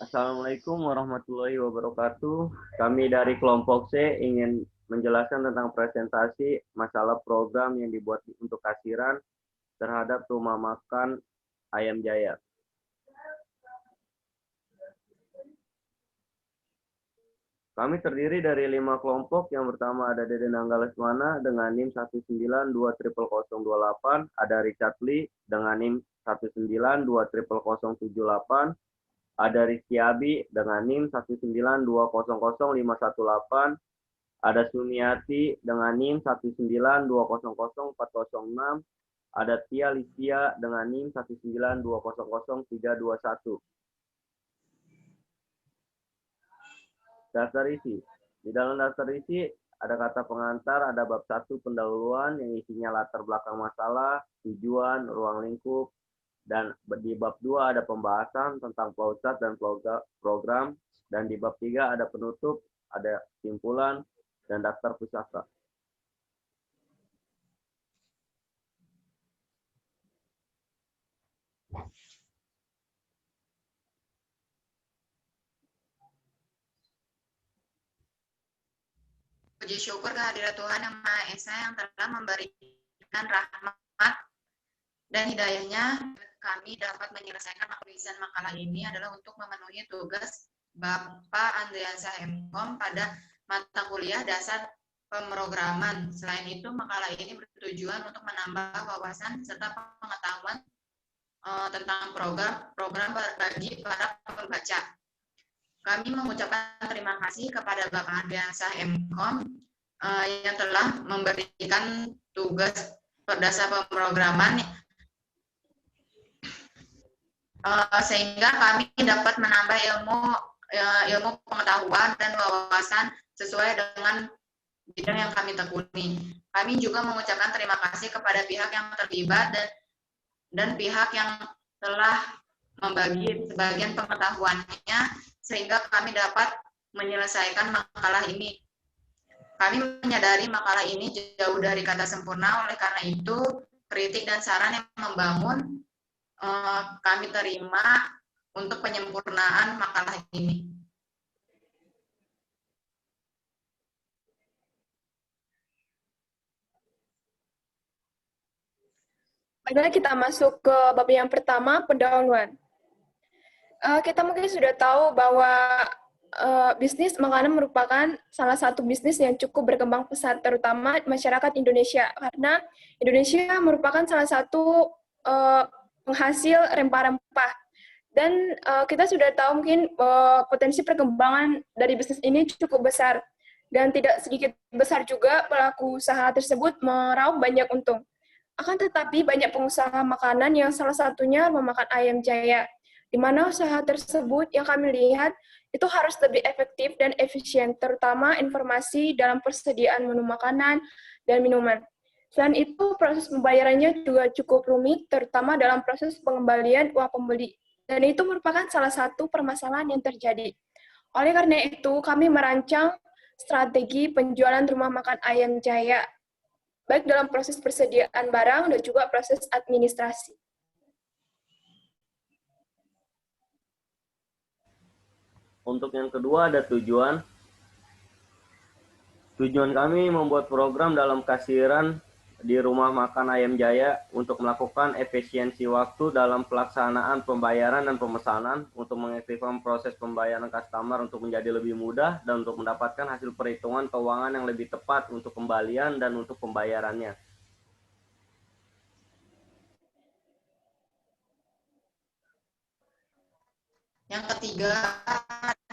Assalamualaikum warahmatullahi wabarakatuh. Kami dari kelompok C ingin menjelaskan tentang presentasi masalah program yang dibuat untuk kasiran terhadap rumah makan Ayam Jaya. Kami terdiri dari 5 kelompok. Yang pertama ada Dede Nangga Lesmana dengan NIM 1920028, ada Richard Lee dengan NIM 1920078, ada Rizky Abi dengan NIM 192000518, ada Sumiati dengan NIM 192000406, ada Tia Listia dengan NIM 192000321. Daftar isi. Di dalam daftar isi ada kata pengantar, ada bab 1 pendahuluan yang isinya latar belakang masalah, tujuan, ruang lingkup, dan di bab 2 ada pembahasan tentang flowchart dan program, dan di bab 3 ada penutup, ada kesimpulan, dan daftar pusaka. Puji syukur kehadirat Tuhan Yang Maha Esa yang telah memberikan rahmat dan hidayahnya kami dapat menyelesaikan tulisan makalah ini adalah untuk memenuhi tugas Bapak Andriansyah M.Com pada mata kuliah dasar pemrograman. Selain itu, makalah ini bertujuan untuk menambah wawasan serta pengetahuan tentang program bagi para pembaca. Kami mengucapkan terima kasih kepada Bapak Andriansyah M.Com yang telah memberikan tugas berdasar pemrograman sehingga kami dapat menambah ilmu pengetahuan dan wawasan sesuai dengan bidang yang kami tekuni. Kami juga mengucapkan terima kasih kepada pihak yang terlibat dan pihak yang telah membagi sebagian pengetahuannya sehingga kami dapat menyelesaikan makalah ini. Kami menyadari makalah ini jauh dari kata sempurna, oleh karena itu kritik dan saran yang membangun kami terima untuk penyempurnaan makalah ini. Baiklah, kita masuk ke bab yang pertama, pendahuluan. Kita mungkin sudah tahu bahwa bisnis makanan merupakan salah satu bisnis yang cukup berkembang pesat, terutama masyarakat Indonesia, karena Indonesia merupakan salah satu penghasil rempah-rempah. Dan kita sudah tahu mungkin potensi perkembangan dari bisnis ini cukup besar. Dan tidak sedikit besar juga pelaku usaha tersebut meraup banyak untung. Akan tetapi banyak pengusaha makanan yang salah satunya memakan Ayam Jaya, di mana usaha tersebut yang kami lihat itu harus lebih efektif dan efisien, terutama informasi dalam persediaan menu makanan dan minuman. Selain itu, proses pembayarannya juga cukup rumit, terutama dalam proses pengembalian uang pembeli. Dan itu merupakan salah satu permasalahan yang terjadi. Oleh karena itu, kami merancang strategi penjualan rumah makan Ayam Jaya, baik dalam proses persediaan barang dan juga proses administrasi. Untuk yang kedua ada tujuan. Tujuan kami membuat program dalam kasiran di rumah makan Ayam Jaya untuk melakukan efisiensi waktu dalam pelaksanaan pembayaran dan pemesanan, untuk mengefektifkan proses pembayaran customer untuk menjadi lebih mudah, dan untuk mendapatkan hasil perhitungan keuangan yang lebih tepat untuk kembalian dan untuk pembayarannya. Yang ketiga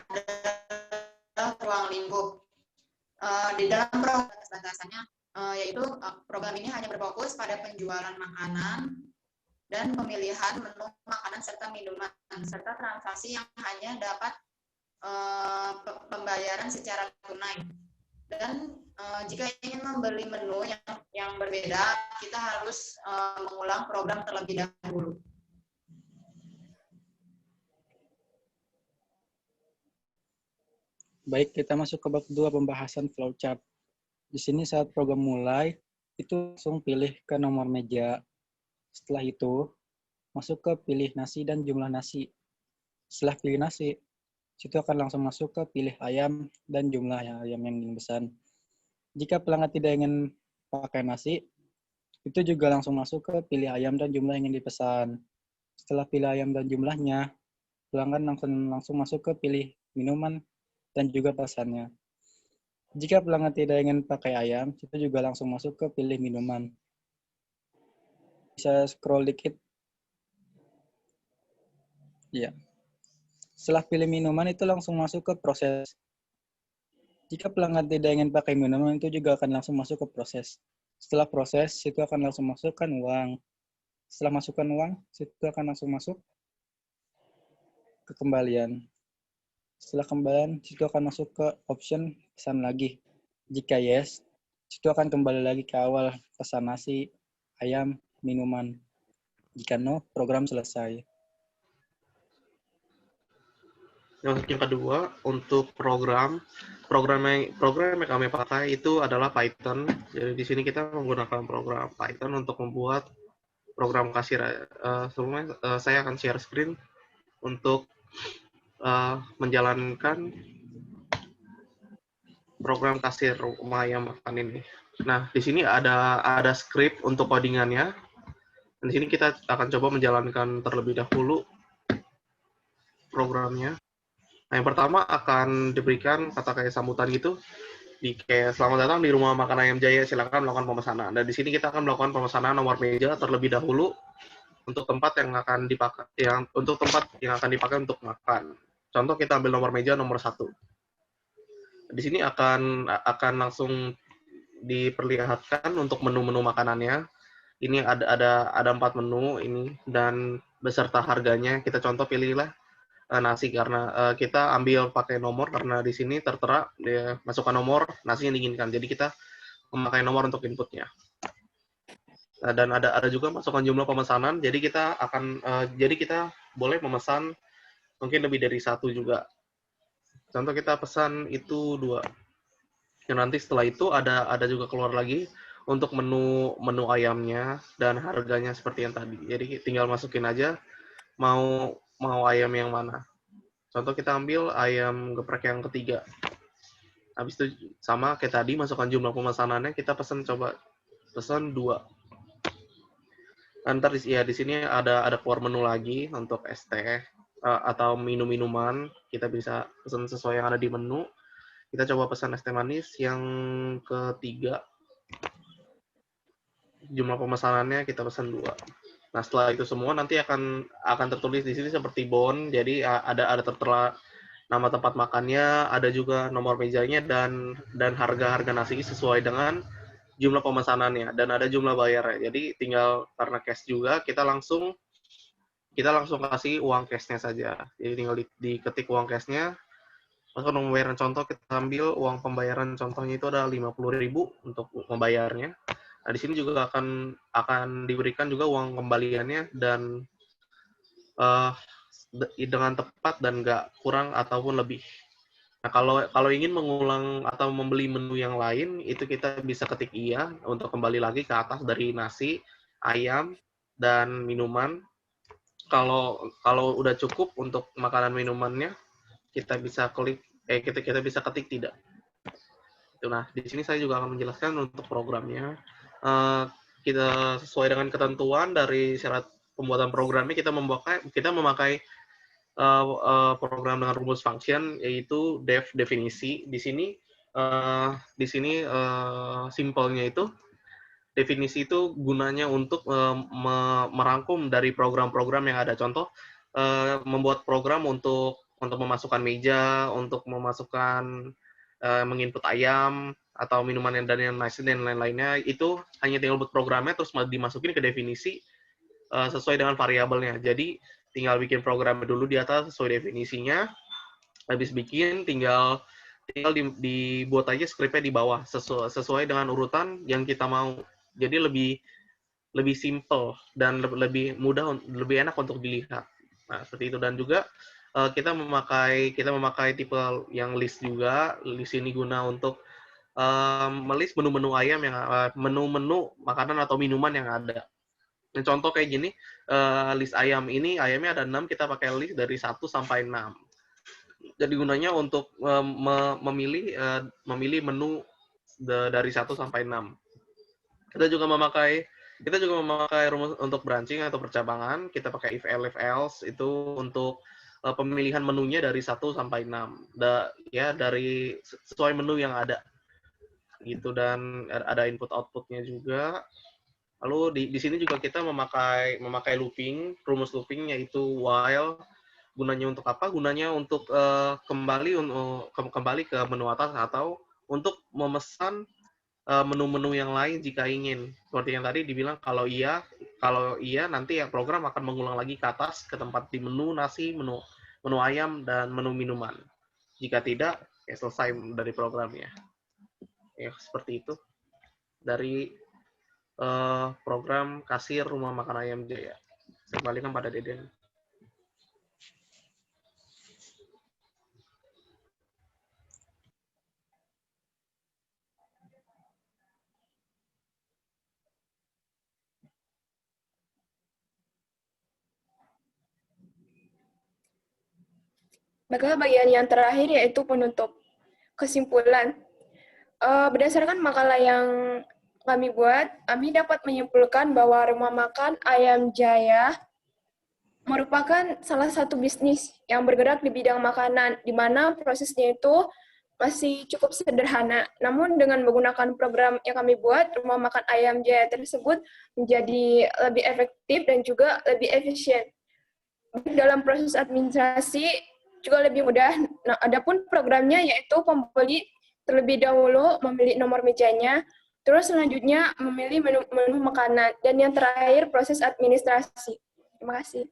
adalah ruang lingkup. Di dalam program batasannya yaitu program ini hanya berfokus pada penjualan makanan dan pemilihan menu makanan serta minuman, serta transaksi yang hanya dapat pembayaran secara tunai. Dan jika ingin membeli menu yang berbeda, kita harus mengulang program terlebih dahulu. Baik, kita masuk ke bab 2, pembahasan flowchart. Di sini saat program mulai, itu langsung pilih ke nomor meja. Setelah itu, masuk ke pilih nasi dan jumlah nasi. Setelah pilih nasi, situ akan langsung masuk ke pilih ayam dan jumlah ayam yang ingin pesan. Jika pelanggan tidak ingin pakai nasi, itu juga langsung masuk ke pilih ayam dan jumlah yang ingin dipesan. Setelah pilih ayam dan jumlahnya, pelanggan langsung masuk ke pilih minuman dan juga pesannya. Jika pelanggan tidak ingin pakai ayam, itu juga langsung masuk ke pilih minuman. Bisa scroll dikit. Ya. Setelah pilih minuman, itu langsung masuk ke proses. Jika pelanggan tidak ingin pakai minuman, itu juga akan langsung masuk ke proses. Setelah proses, itu akan langsung masukkan uang. Setelah masukkan uang, itu akan langsung masuk ke kembalian. Setelah kembalian, itu akan masuk ke option pesan lagi. Jika yes, itu akan kembali lagi ke awal, pesan nasi, ayam, minuman. Jika no, program selesai. Yang kedua, untuk program yang kami pakai itu adalah Python. Jadi di sini kita menggunakan program Python untuk membuat program kasir. Sebelumnya saya akan share screen untuk menjalankan program kasir rumah ayam makan ini. Nah, di sini ada script untuk codingannya. Dan di sini kita akan coba menjalankan terlebih dahulu programnya. Nah, yang pertama akan diberikan kata kayak sambutan gitu, kayak selamat datang di rumah makan ayam Jaya, silakan melakukan pemesanan. Dan di sini kita akan melakukan pemesanan nomor meja terlebih dahulu untuk tempat yang akan dipakai, untuk makan. Contoh kita ambil nomor meja nomor 1. Di sini akan langsung diperlihatkan untuk menu-menu makanannya. Ini ada 4 menu ini dan beserta harganya. Kita contoh pilihlah nasi karena kita ambil pakai nomor karena di sini tertera dia masukkan nomor nasi yang diinginkan. Jadi kita memakai nomor untuk inputnya. Dan ada juga masukkan jumlah pemesanan. Jadi kita boleh memesan mungkin lebih dari 1 juga. Contoh kita pesan itu 2. Dan nanti setelah itu ada juga keluar lagi untuk menu ayamnya dan harganya seperti yang tadi. Jadi tinggal masukin aja mau ayam yang mana. Contoh kita ambil ayam geprek yang ketiga. Habis itu sama kayak tadi masukkan jumlah pemesanannya, kita pesan 2. Ntar di sini ada keluar menu lagi untuk es teh atau minuman. Kita bisa pesan sesuai yang ada di menu. Kita coba pesan es teh manis yang ketiga. Jumlah pemesanannya kita pesan 2. Nah, setelah itu semua nanti akan tertulis di sini seperti bon. Jadi ada tertera nama tempat makannya, ada juga nomor mejanya dan harga nasi sesuai dengan jumlah pemesanannya dan ada jumlah bayarnya. Jadi tinggal karena cash juga kita langsung kasih uang cashnya saja. Jadi tinggal diketik uang cashnya. Masuk nomor pembayaran contoh, kita ambil uang pembayaran contohnya itu ada 50.000 untuk membayarnya. Nah, di sini juga akan diberikan juga uang kembaliannya dan dengan tepat dan nggak kurang ataupun lebih. Nah, kalau ingin mengulang atau membeli menu yang lain, itu kita bisa ketik iya untuk kembali lagi ke atas dari nasi, ayam, dan minuman. Kalau udah cukup untuk makanan minumannya, kita bisa kita bisa ketik tidak. Nah, di sini saya juga akan menjelaskan untuk programnya. Kita sesuai dengan ketentuan dari syarat pembuatan programnya, kita memakai program dengan rumus function, yaitu def definisi. Di sini simpelnya itu definisi itu gunanya untuk merangkum dari program-program yang ada. Contoh membuat program untuk memasukkan meja, untuk memasukkan menginput ayam atau minuman dan lain-lainnya, itu hanya tinggal buat programnya terus dimasukin ke definisi sesuai dengan variabelnya. Jadi tinggal bikin programnya dulu di atas sesuai definisinya. Habis bikin tinggal dibuat aja skripnya di bawah sesuai dengan urutan yang kita mau. Jadi lebih simple dan lebih mudah, lebih enak untuk dilihat. Nah, seperti itu. Dan juga kita memakai tipe yang list juga. List ini guna untuk melist menu-menu ayam yang menu-menu makanan atau minuman yang ada. Nah, contoh kayak gini, list ayam ini ayamnya ada 6, kita pakai list dari 1 sampai 6. Jadi gunanya untuk memilih menu dari 1 sampai 6. Kita juga memakai rumus untuk branching atau percabangan. Kita pakai if else itu untuk pemilihan menunya dari 1 sampai 6. Dari sesuai menu yang ada. Gitu, dan ada input outputnya juga. Lalu di sini juga kita memakai looping, rumus looping yaitu while. Gunanya untuk apa? Gunanya untuk kembali ke menu atas atau untuk memesan menu-menu yang lain jika ingin. Seperti yang tadi dibilang kalau iya nanti yang program akan mengulang lagi ke atas ke tempat di menu nasi, menu ayam dan menu minuman. Jika tidak, ya selesai dari programnya. Ya seperti itu dari program kasir Rumah Makan Ayam Jaya. Saya kembalikan pada Deden. Baiklah, bagian yang terakhir yaitu penutup. Kesimpulan. Berdasarkan makalah yang kami buat, kami dapat menyimpulkan bahwa Rumah Makan Ayam Jaya merupakan salah satu bisnis yang bergerak di bidang makanan, di mana prosesnya itu masih cukup sederhana. Namun dengan menggunakan program yang kami buat, Rumah Makan Ayam Jaya tersebut menjadi lebih efektif dan juga lebih efisien. Dalam proses administrasi juga lebih mudah. Nah, adapun programnya yaitu pembeli terlebih dahulu memilih nomor mejanya, terus selanjutnya memilih menu makanan, dan yang terakhir proses administrasi. Terima kasih.